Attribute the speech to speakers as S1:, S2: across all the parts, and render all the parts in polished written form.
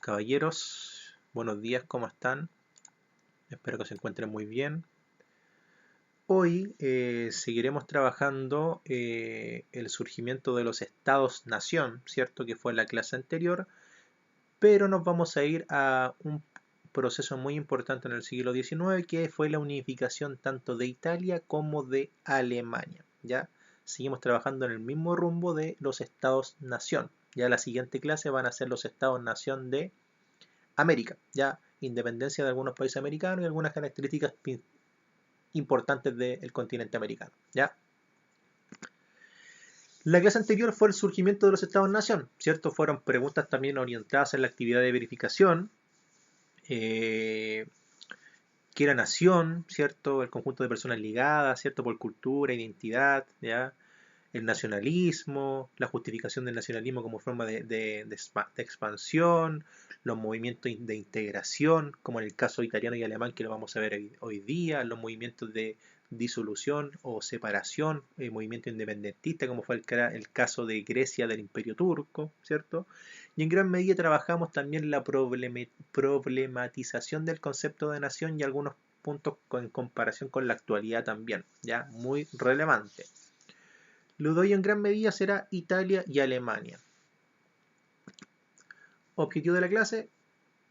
S1: Caballeros, buenos días, ¿cómo están? Espero que se encuentren muy bien. Hoy seguiremos trabajando el surgimiento de los estados-nación, ¿cierto? Que fue la clase anterior, pero nos vamos a ir a un proceso muy importante en el siglo XIX, que fue la unificación tanto de Italia como de Alemania, ¿ya? Seguimos trabajando en el mismo rumbo de los estados-nación. Ya la siguiente clase van a ser los estados-nación de América, ya independencia de algunos países americanos y algunas características importantes del continente americano, ya. La clase anterior fue el surgimiento de los estados-nación, ¿cierto? Fueron preguntas también orientadas en la actividad de verificación, qué era nación, ¿cierto? El conjunto de personas ligadas, ¿cierto? Por cultura, identidad, ¿ya? El nacionalismo, la justificación del nacionalismo como forma de expansión, los movimientos de integración, como en el caso italiano y alemán que lo vamos a ver hoy día, los movimientos de disolución o separación, movimiento independentista, como fue el caso de Grecia del Imperio Turco, ¿cierto? Y en gran medida trabajamos también la problematización del concepto de nación y algunos puntos en comparación con la actualidad también, ya muy relevante. Lo doy en gran medida será Italia y Alemania. Objetivo de la clase,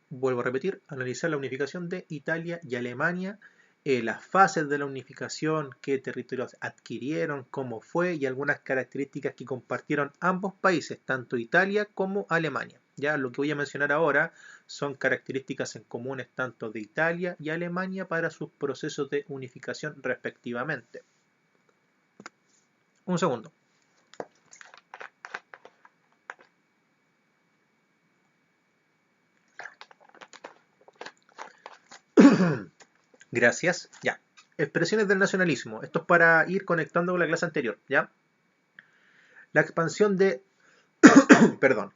S1: vuelvo a repetir, analizar la unificación de Italia y Alemania, las fases de la unificación, qué territorios adquirieron, cómo fue y algunas características que compartieron ambos países, tanto Italia como Alemania. Ya lo que voy a mencionar ahora son características en comunes tanto de Italia y Alemania para sus procesos de unificación respectivamente. Un segundo. Gracias. Ya. Expresiones del nacionalismo. Esto es para ir conectando con la clase anterior, ¿ya? La expansión de,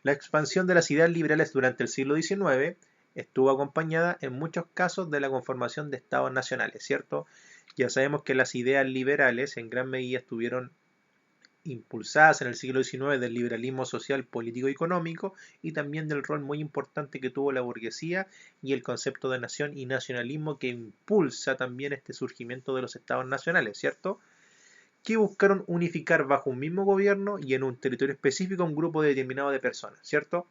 S1: la expansión de las ideas liberales durante el siglo XIX estuvo acompañada en muchos casos de la conformación de estados nacionales, ¿cierto? Ya sabemos que las ideas liberales en gran medida estuvieron impulsadas en el siglo XIX del liberalismo social, político y económico y también del rol muy importante que tuvo la burguesía y el concepto de nación y nacionalismo que impulsa también este surgimiento de los estados nacionales, ¿cierto? Que buscaron unificar bajo un mismo gobierno y en un territorio específico a un grupo determinado de personas, ¿cierto?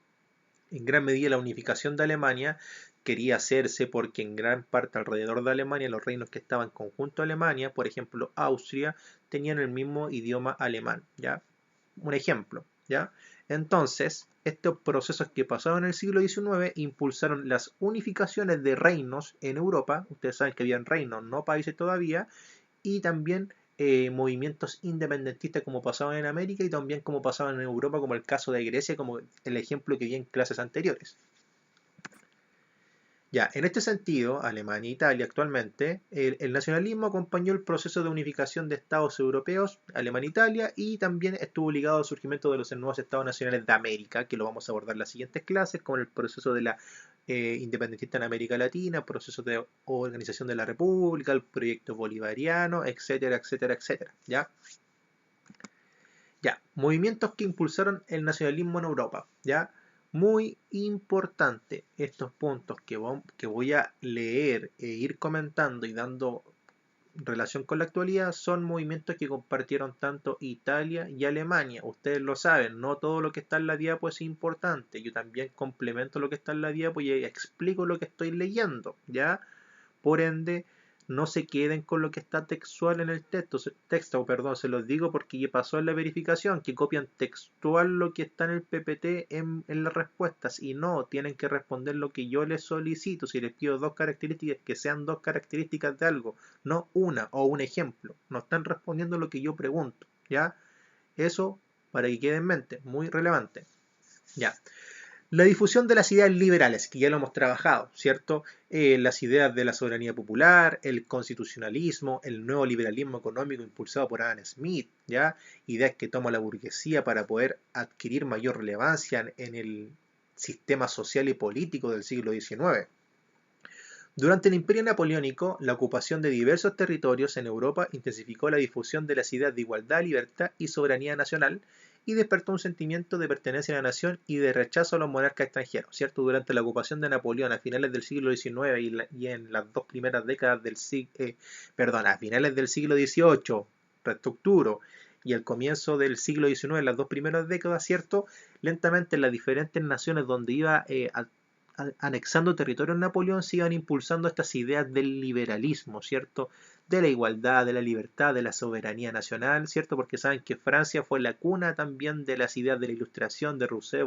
S1: En gran medida la unificación de Alemania quería hacerse porque en gran parte alrededor de Alemania los reinos que estaban conjunto a Alemania, por ejemplo Austria, tenían el mismo idioma alemán, ¿ya? Un ejemplo, ¿ya? Entonces, estos procesos que pasaron en el siglo XIX impulsaron las unificaciones de reinos en Europa, ustedes saben que habían reinos, no países todavía, y también movimientos independentistas como pasaban en América y también como pasaban en Europa, como el caso de Grecia, como el ejemplo que vi en clases anteriores. Ya, en este sentido, Alemania e Italia actualmente, el nacionalismo acompañó el proceso de unificación de estados europeos, Alemania e Italia, y también estuvo ligado al surgimiento de los nuevos estados nacionales de América, que lo vamos a abordar en las siguientes clases, con el proceso de la independentista en América Latina, proceso de organización de la República, el proyecto bolivariano, etcétera, etcétera, etcétera. ¿Ya? Ya, movimientos que impulsaron el nacionalismo en Europa. ¿Ya? Muy importante estos puntos que voy a leer e ir comentando y dando relación con la actualidad son movimientos que compartieron tanto Italia y Alemania. Ustedes lo saben, no todo lo que está en la diapo es importante. Yo también complemento lo que está en la diapo y explico lo que estoy leyendo, ¿ya? Por ende, no se queden con lo que está textual en el texto, perdón, se los digo porque ya pasó en la verificación, que copian textual lo que está en el PPT en las respuestas y no, tienen que responder lo que yo les solicito. Si les pido dos características, que sean dos características de algo, no una o un ejemplo. No están respondiendo lo que yo pregunto, ¿ya? Eso para que quede en mente, muy relevante. Ya. La difusión de las ideas liberales, que ya lo hemos trabajado, ¿cierto? Las ideas de la soberanía popular, el constitucionalismo, el nuevo liberalismo económico impulsado por Adam Smith, ¿ya? Ideas que toma la burguesía para poder adquirir mayor relevancia en el sistema social y político del siglo XIX. Durante el Imperio Napoleónico, la ocupación de diversos territorios en Europa intensificó la difusión de las ideas de igualdad, libertad y soberanía nacional y despertó un sentimiento de pertenencia a la nación y de rechazo a los monarcas extranjeros, ¿cierto? Durante la ocupación de Napoleón a finales del siglo XIX y en las dos primeras décadas del a finales del siglo XVIII, reestructuro, y al comienzo del siglo XIX, en las dos primeras décadas, ¿cierto? Lentamente las diferentes naciones donde iba anexando territorios Napoleón se iban impulsando estas ideas del liberalismo, ¿cierto? De la igualdad, de la libertad, de la soberanía nacional, ¿cierto? Porque saben que Francia fue la cuna también de las ideas de la Ilustración, de Rousseau,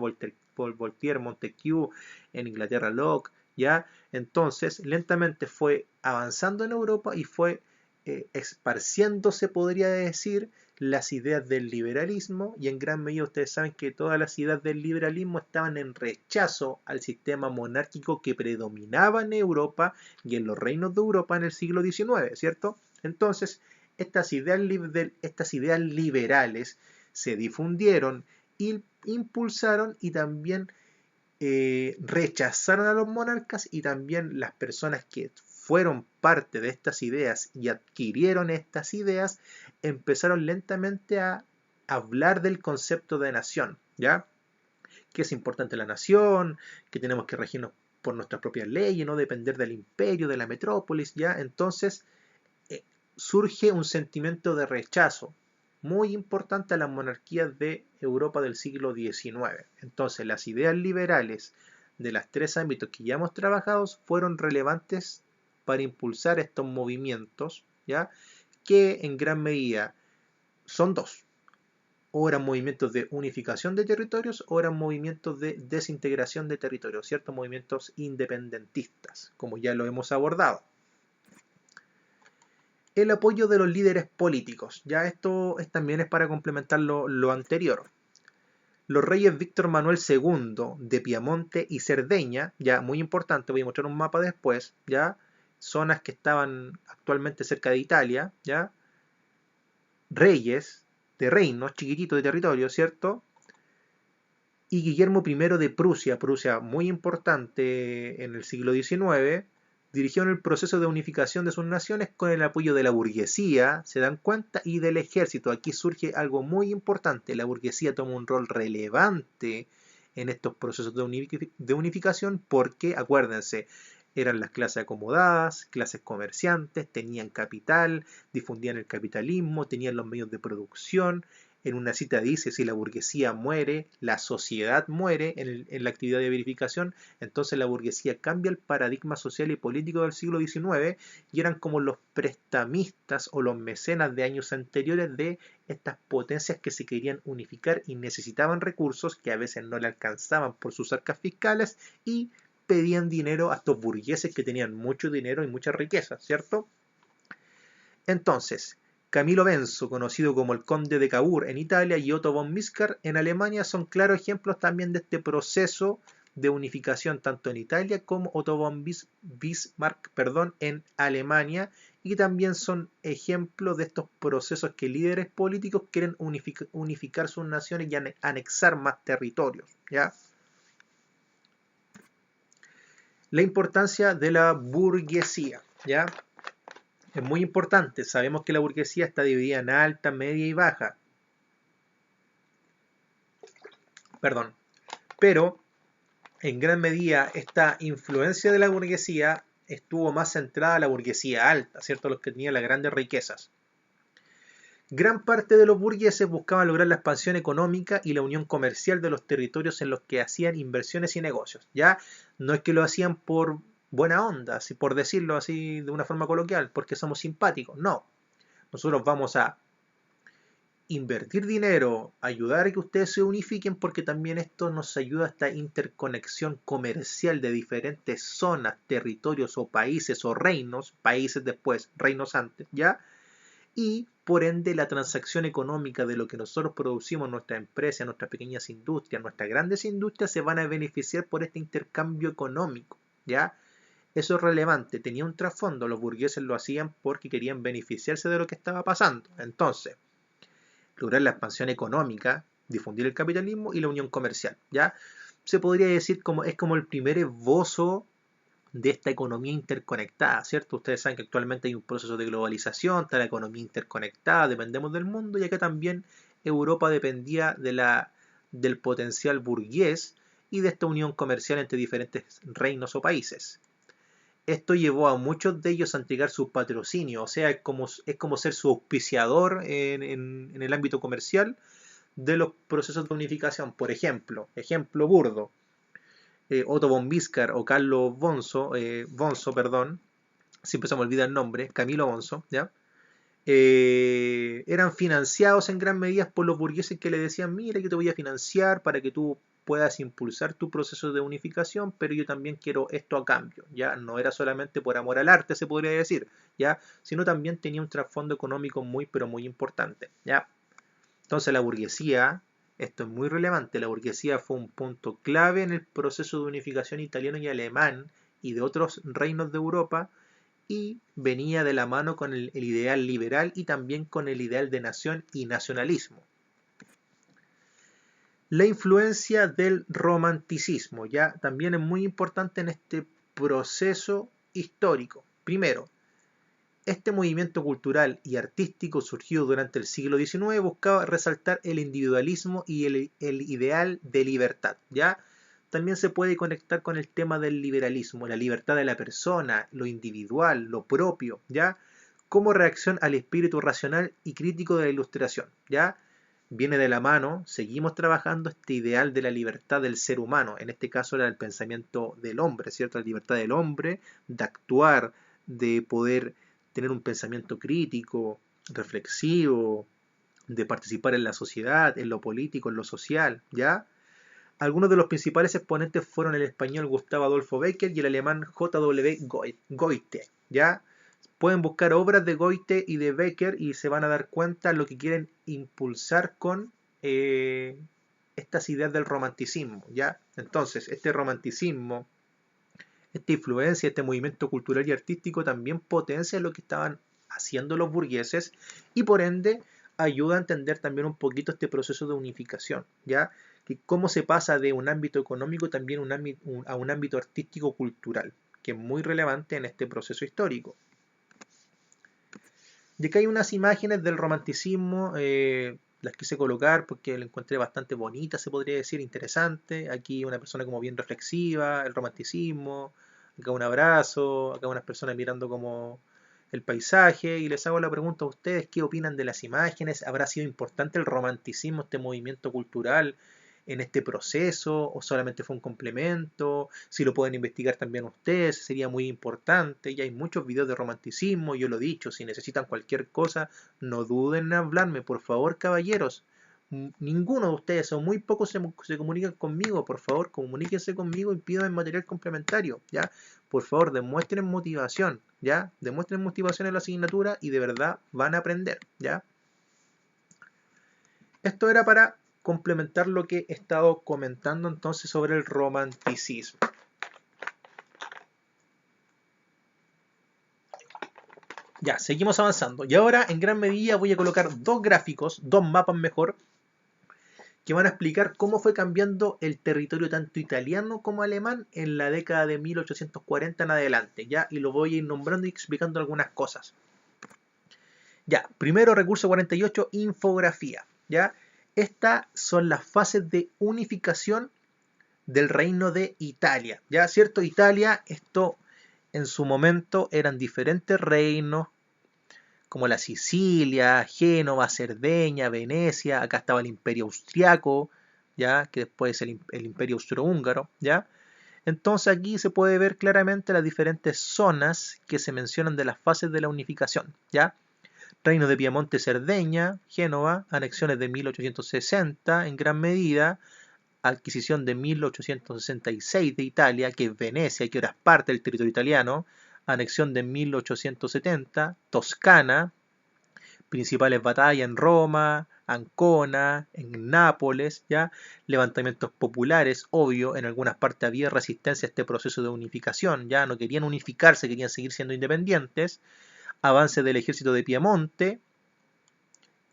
S1: Voltaire, Montesquieu, en Inglaterra Locke, ¿ya? Entonces, lentamente fue avanzando en Europa y fue esparciéndose, podría decir, las ideas del liberalismo, y en gran medida ustedes saben que todas las ideas del liberalismo estaban en rechazo al sistema monárquico que predominaba en Europa y en los reinos de Europa en el siglo XIX, ¿cierto? Entonces, estas ideas liberales se difundieron, impulsaron y también rechazaron a los monarcas, y también las personas que fueron parte de estas ideas y adquirieron estas ideas empezaron lentamente a hablar del concepto de nación, ¿ya? Que es importante la nación, que tenemos que regirnos por nuestras propias leyes, no depender del imperio, de la metrópolis, ¿ya? Entonces surge un sentimiento de rechazo muy importante a las monarquías de Europa del siglo XIX. Entonces, las ideas liberales de los tres ámbitos que ya hemos trabajado fueron relevantes para impulsar estos movimientos, ¿ya? Que en gran medida son dos. O eran movimientos de unificación de territorios o eran movimientos de desintegración de territorios, ciertos movimientos independentistas, como ya lo hemos abordado. El apoyo de los líderes políticos. Ya esto también es para complementar lo anterior. Los reyes Víctor Manuel II de Piamonte y Cerdeña, ya muy importante, voy a mostrar un mapa después, ya zonas que estaban actualmente cerca de Italia, ya reyes de reinos chiquititos de territorio, ¿cierto? Y Guillermo I de Prusia, Prusia muy importante en el siglo XIX, dirigieron el proceso de unificación de sus naciones con el apoyo de la burguesía, se dan cuenta, y del ejército. Aquí surge algo muy importante, la burguesía toma un rol relevante en estos procesos de unificación porque, acuérdense, eran las clases acomodadas, clases comerciantes, tenían capital, difundían el capitalismo, tenían los medios de producción. En una cita dice, si la burguesía muere, la sociedad muere en la actividad de verificación. Entonces la burguesía cambia el paradigma social y político del siglo XIX y eran como los prestamistas o los mecenas de años anteriores de estas potencias que se querían unificar y necesitaban recursos que a veces no le alcanzaban por sus arcas fiscales y pedían dinero a estos burgueses que tenían mucho dinero y mucha riqueza, ¿cierto? Entonces, Camilo Benso, conocido como el Conde de Cavour en Italia, y Otto von Bismarck en Alemania son claros ejemplos también de este proceso de unificación tanto en Italia como Otto von Bismarck en Alemania, y también son ejemplos de estos procesos que líderes políticos quieren unificar sus naciones y anexar más territorios, ¿ya? La importancia de la burguesía, ¿ya? Es muy importante. Sabemos que la burguesía está dividida en alta, media y baja. Perdón. Pero, en gran medida, esta influencia de la burguesía estuvo más centrada en la burguesía alta, ¿cierto? Los que tenían las grandes riquezas. Gran parte de los burgueses buscaban lograr la expansión económica y la unión comercial de los territorios en los que hacían inversiones y negocios. Ya no es que lo hacían por buena onda, así por decirlo así de una forma coloquial, porque somos simpáticos. No, nosotros vamos a invertir dinero, ayudar a que ustedes se unifiquen, porque también esto nos ayuda a esta interconexión comercial de diferentes zonas, territorios o países o reinos, países después, reinos antes, ¿ya? Y por ende la transacción económica de lo que nosotros producimos, nuestra empresa, nuestras pequeñas industrias, nuestras grandes industrias se van a beneficiar por este intercambio económico, ¿ya? Eso es relevante, tenía un trasfondo, los burgueses lo hacían porque querían beneficiarse de lo que estaba pasando. Entonces, lograr la expansión económica, difundir el capitalismo y la unión comercial, ¿ya? Se podría decir como es como el primer esbozo de esta economía interconectada, ¿cierto? Ustedes saben que actualmente hay un proceso de globalización, está la economía interconectada, dependemos del mundo, y acá también Europa dependía del potencial burgués y de esta unión comercial entre diferentes reinos o países. Esto llevó a muchos de ellos a entregar su patrocinio, o sea, es como ser su auspiciador en el ámbito comercial de los procesos de unificación. Por ejemplo, ejemplo burdo, Otto von Bismarck o Carlos Bonzo, perdón, siempre se me olvida el nombre, Camilo Bonzo, ¿ya? Eran financiados en gran medida por los burgueses que le decían, mira que te voy a financiar para que tú puedas impulsar tu proceso de unificación, pero yo también quiero esto a cambio, ¿ya? No era solamente por amor al arte, se podría decir, ¿ya? Sino también tenía un trasfondo económico muy, pero muy importante, ¿ya? Entonces la burguesía, esto es muy relevante, la burguesía fue un punto clave en el proceso de unificación italiano y alemán y de otros reinos de Europa, y venía de la mano con el ideal liberal y también con el ideal de nación y nacionalismo. La influencia del romanticismo ya también es muy importante en este proceso histórico. Primero, este movimiento cultural y artístico surgido durante el siglo XIX buscaba resaltar el individualismo y el ideal de libertad, ¿ya? También se puede conectar con el tema del liberalismo, la libertad de la persona, lo individual, lo propio, ¿ya? Como reacción al espíritu racional y crítico de la Ilustración, ¿ya? Viene de la mano, seguimos trabajando este ideal de la libertad del ser humano, en este caso era el pensamiento del hombre, ¿cierto? La libertad del hombre de actuar, de poder tener un pensamiento crítico, reflexivo, de participar en la sociedad, en lo político, en lo social, ¿ya? Algunos de los principales exponentes fueron el español Gustavo Adolfo Bécquer y el alemán J.W. Goethe, ¿ya? Pueden buscar obras de Goethe y de Bécquer y se van a dar cuenta de lo que quieren impulsar con estas ideas del romanticismo, ¿ya? Entonces, este romanticismo, esta influencia, este movimiento cultural y artístico también potencia lo que estaban haciendo los burgueses y por ende ayuda a entender también un poquito este proceso de unificación, ¿ya? Que cómo se pasa de un ámbito económico también a un ámbito artístico-cultural, que es muy relevante en este proceso histórico. Y acá hay unas imágenes del romanticismo, las quise colocar porque la encontré bastante bonita, se podría decir, interesante. Aquí una persona como bien reflexiva, el romanticismo, acá un abrazo, acá unas personas mirando como el paisaje, y les hago la pregunta a ustedes, ¿qué opinan de las imágenes? ¿Habrá sido importante el romanticismo, este movimiento cultural en este proceso, o solamente fue un complemento? Si lo pueden investigar también ustedes, sería muy importante. Y hay muchos videos de romanticismo, yo lo he dicho, si necesitan cualquier cosa, no duden en hablarme, por favor, caballeros. Ninguno de ustedes o muy pocos se comunican conmigo, por favor, comuníquense conmigo y pidan material complementario, ¿ya? Por favor, demuestren motivación, ¿ya? Demuestren motivación en la asignatura y de verdad van a aprender, ¿ya? Esto era para complementar lo que he estado comentando entonces sobre el romanticismo. Ya, seguimos avanzando. Y ahora en gran medida voy a colocar dos gráficos, dos mapas mejor, que van a explicar cómo fue cambiando el territorio tanto italiano como alemán en la década de 1840 en adelante, ¿ya? Y lo voy a ir nombrando y explicando algunas cosas. Ya, primero recurso 48, infografía, ¿ya? Estas son las fases de unificación del reino de Italia, ¿ya? ¿Cierto? Italia, esto en su momento eran diferentes reinos, como la Sicilia, Génova, Cerdeña, Venecia, acá estaba el Imperio Austriaco, ¿ya? Que después es el Imperio Austrohúngaro, ¿ya? Entonces aquí se puede ver claramente las diferentes zonas que se mencionan de las fases de la unificación, ¿ya? Reino de Piamonte, Cerdeña, Génova, anexiones de 1860 en gran medida, adquisición de 1866 de Italia, que es Venecia, que ahora es parte del territorio italiano, anexión de 1870, Toscana, principales batallas en Roma, Ancona, en Nápoles, ¿ya? Levantamientos populares, obvio, en algunas partes había resistencia a este proceso de unificación, ya no querían unificarse, querían seguir siendo independientes, avance del ejército de Piamonte,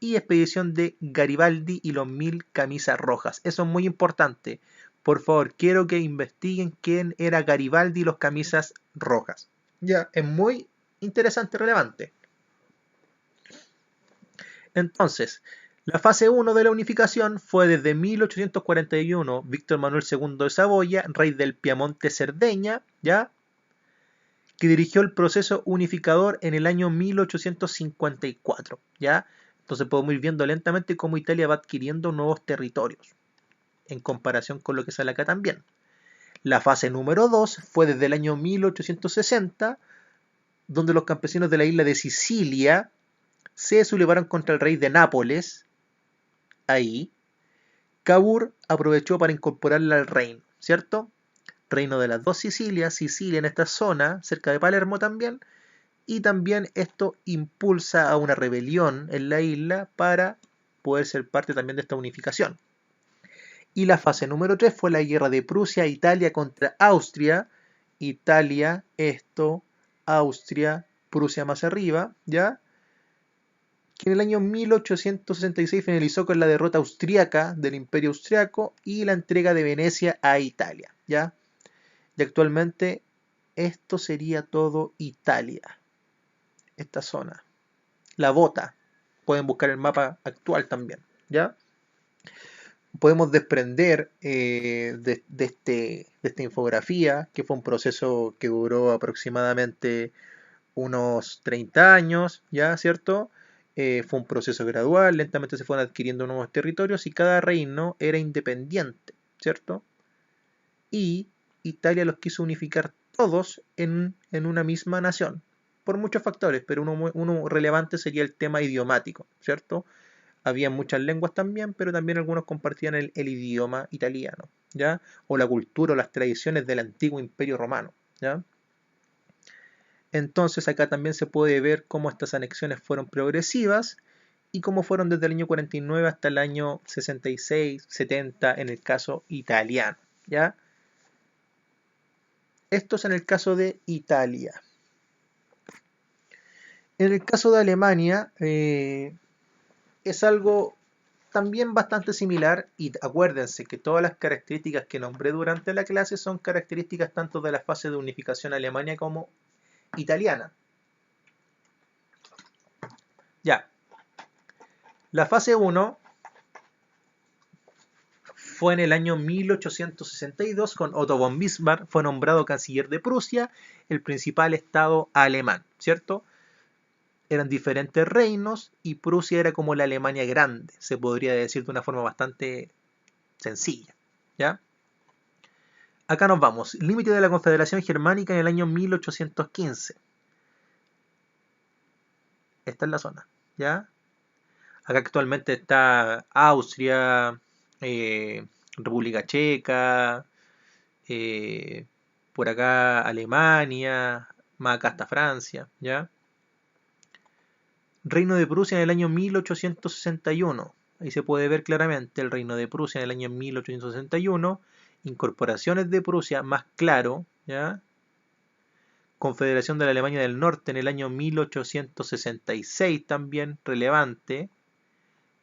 S1: y expedición de Garibaldi y los 1000 camisas rojas. Eso es muy importante. Por favor, quiero que investiguen quién era Garibaldi y los camisas rojas. Ya, es muy interesante, relevante. Entonces, La fase 1 de la unificación fue desde 1841 Víctor Manuel II de Saboya, rey del Piamonte-Cerdeña, ¿ya?, que dirigió el proceso unificador en el año 1854, ¿ya? Entonces podemos ir viendo lentamente cómo Italia va adquiriendo nuevos territorios, en comparación con lo que sale acá también. La fase número 2 fue desde el año 1860, donde los campesinos de la isla de Sicilia se sublevaron contra el rey de Nápoles. Ahí, Cavour aprovechó para incorporarla al reino, ¿cierto? Reino de las dos Sicilias, Sicilia en esta zona, cerca de Palermo también, y también esto impulsa a una rebelión en la isla para poder ser parte también de esta unificación. Y la fase número 3 fue la guerra de Prusia e Italia contra Austria. Italia, Austria, Prusia más arriba, ¿ya? Que en el año 1866 finalizó con la derrota austríaca del Imperio Austriaco y la entrega de Venecia a Italia, ¿ya? Y actualmente esto sería todo Italia, esta zona. La bota, pueden buscar el mapa actual también, ¿ya? Podemos desprender de esta infografía, que fue un proceso que duró aproximadamente unos 30 años, ¿ya? ¿Cierto? Fue un proceso gradual, lentamente se fueron adquiriendo nuevos territorios y cada reino era independiente, ¿cierto? Y Italia los quiso unificar todos en una misma nación, por muchos factores, pero uno relevante sería el tema idiomático, ¿cierto? Había muchas lenguas también, pero también algunos compartían el idioma italiano, ¿ya? O la cultura o las tradiciones del antiguo imperio romano, ¿ya? Entonces acá también se puede ver cómo estas anexiones fueron progresivas y cómo fueron desde el año 49 hasta el año 66, 70 en el caso italiano, ¿ya? Esto es en el caso de Italia. En el caso de Alemania es algo también bastante similar, y acuérdense que todas las características que nombré durante la clase son características tanto de la fase de unificación alemana como italiana. Ya. La fase 1 fue en el año 1862 con Otto von Bismarck, fue nombrado canciller de Prusia, el principal estado alemán, ¿cierto? Eran diferentes reinos y Prusia era como la Alemania grande, se podría decir de una forma bastante sencilla, ¿ya? Acá nos vamos. Límite de la Confederación Germánica en el año 1815. Esta es la zona, ¿ya? Acá actualmente está Austria, República Checa, por acá Alemania, más acá está Francia, ¿ya? Reino de Prusia en el año 1861. Ahí se puede ver claramente el Reino de Prusia en el año 1861. Incorporaciones de Prusia, más claro, ¿ya? Confederación de la Alemania del Norte en el año 1866, también relevante.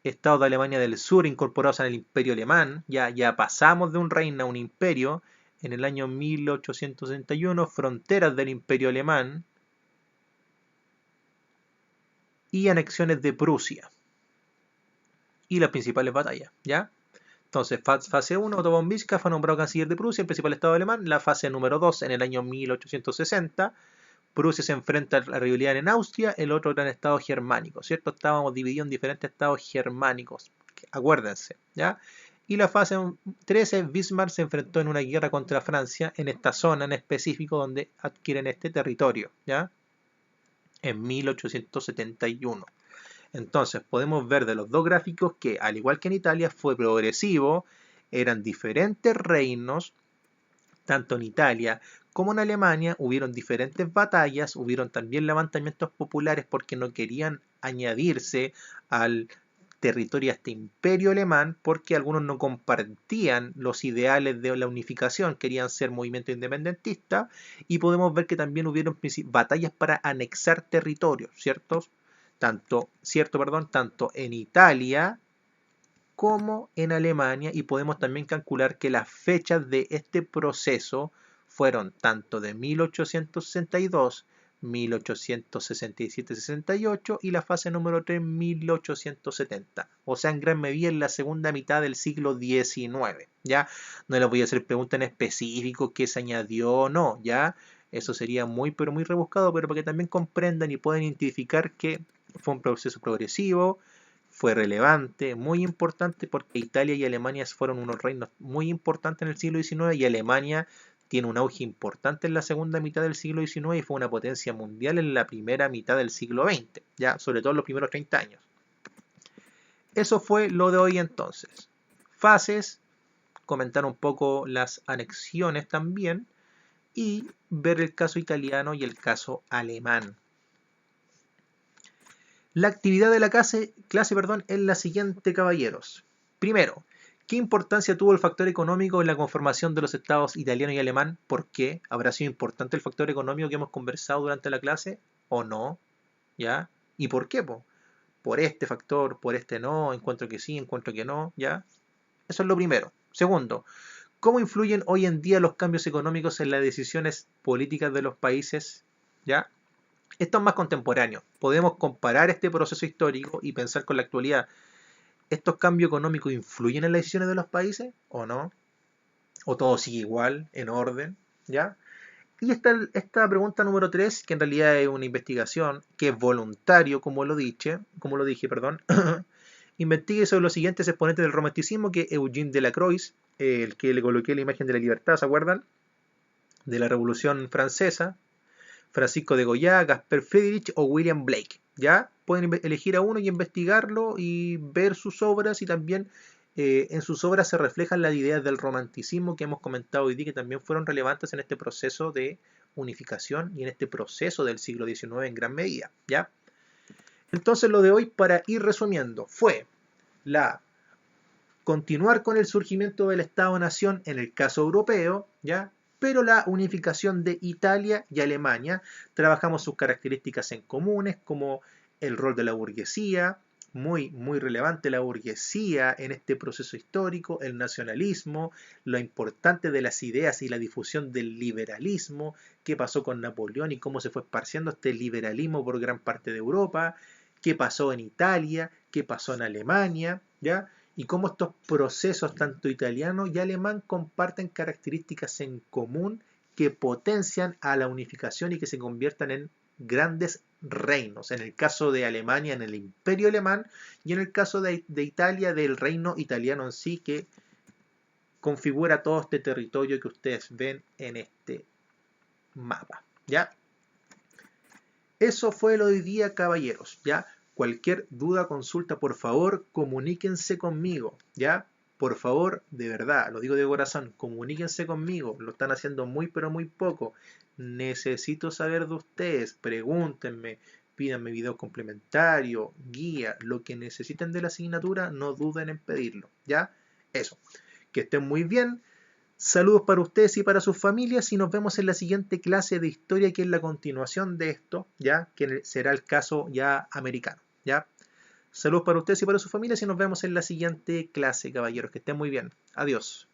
S1: Estado de Alemania del Sur incorporados en el Imperio Alemán. Ya pasamos de un reino a un imperio. En el año 1861, fronteras del Imperio Alemán. Y anexiones de Prusia. Y las principales batallas, ¿ya? Entonces, fase 1, Otto von Bismarck fue nombrado canciller de Prusia, el principal estado alemán. La fase número 2, en el año 1860, Prusia se enfrenta a la rivalidad en Austria, el otro gran estado germánico, ¿cierto? Estábamos divididos en diferentes estados germánicos, acuérdense, ¿ya? Y la fase 13, Bismarck se enfrentó en una guerra contra Francia, en esta zona en específico donde adquieren este territorio, ¿ya? En 1871. Entonces podemos ver de los dos gráficos que, al igual que en Italia, fue progresivo, eran diferentes reinos, tanto en Italia como en Alemania, hubieron diferentes batallas, hubieron también levantamientos populares porque no querían añadirse al territorio a este imperio alemán porque algunos no compartían los ideales de la unificación, querían ser movimiento independentista, y podemos ver que también hubieron batallas para anexar territorios, ¿cierto? Tanto en Italia como en Alemania, y podemos también calcular que las fechas de este proceso fueron tanto de 1862, 1867-68 y la fase número 3 1870. O sea, en gran medida en la segunda mitad del siglo XIX. ¿Ya? No les voy a hacer preguntas en específico qué se añadió o no, ¿ya? Eso sería muy, pero muy rebuscado, pero para que también comprendan y puedan identificar que fue un proceso progresivo, fue relevante, muy importante, porque Italia y Alemania fueron unos reinos muy importantes en el siglo XIX y Alemania tiene un auge importante en la segunda mitad del siglo XIX y fue una potencia mundial en la primera mitad del siglo XX, ya, sobre todo en los primeros 30 años. Eso fue lo de hoy entonces. Fases, comentar un poco las anexiones también y ver el caso italiano y el caso alemán. La actividad de la clase es la siguiente, caballeros. Primero, ¿qué importancia tuvo el factor económico en la conformación de los estados italiano y alemán? ¿Por qué? ¿Habrá sido importante el factor económico que hemos conversado durante la clase o no? ¿Ya? ¿Y por qué? Por este factor, por este no, encuentro que sí, encuentro que no, ¿ya? Eso es lo primero. Segundo, ¿cómo influyen hoy en día los cambios económicos en las decisiones políticas de los países? ¿Ya? Esto es más contemporáneo. Podemos comparar este proceso histórico y pensar con la actualidad. ¿Estos cambios económicos influyen en las decisiones de los países o no? ¿O todo sigue igual, en orden? ¿Ya? Y esta pregunta número 3, que en realidad es una investigación, que es voluntario, como lo dije, investigue sobre los siguientes exponentes del romanticismo, que Eugène Delacroix, el que le coloqué la imagen de la libertad, ¿se acuerdan? De la Revolución Francesa, Francisco de Goya, Gaspar Friedrich o William Blake. ¿Ya? Pueden elegir a uno y investigarlo y ver sus obras y también en sus obras se reflejan las ideas del romanticismo que hemos comentado hoy día que también fueron relevantes en este proceso de unificación y en este proceso del siglo XIX en gran medida. ¿Ya? Entonces lo de hoy, para ir resumiendo, fue continuar con el surgimiento del Estado-Nación en el caso europeo, ¿ya? Pero la unificación de Italia y Alemania, trabajamos sus características en comunes, como el rol de la burguesía, muy relevante la burguesía en este proceso histórico, el nacionalismo, lo importante de las ideas y la difusión del liberalismo, qué pasó con Napoleón y cómo se fue esparciendo este liberalismo por gran parte de Europa, qué pasó en Italia, qué pasó en Alemania, ¿ya? Y cómo estos procesos, tanto italiano y alemán, comparten características en común que potencian a la unificación y que se conviertan en grandes reinos. En el caso de Alemania, en el Imperio Alemán, y en el caso de Italia, del reino italiano en sí, que configura todo este territorio que ustedes ven en este mapa. ¿Ya? Eso fue lo de hoy día, caballeros. ¿Ya? Cualquier duda, consulta, por favor, comuníquense conmigo, ¿ya? Por favor, de verdad, lo digo de corazón, comuníquense conmigo, lo están haciendo muy pero muy poco. Necesito saber de ustedes, pregúntenme, pídanme videos complementarios, guía, lo que necesiten de la asignatura, no duden en pedirlo, ¿ya? Eso, que estén muy bien. Saludos para ustedes y para sus familias y nos vemos en la siguiente clase de historia que es la continuación de esto, ya que será el caso ya americano, ya. Saludos para ustedes y para sus familias y nos vemos en la siguiente clase, caballeros, que estén muy bien. Adiós.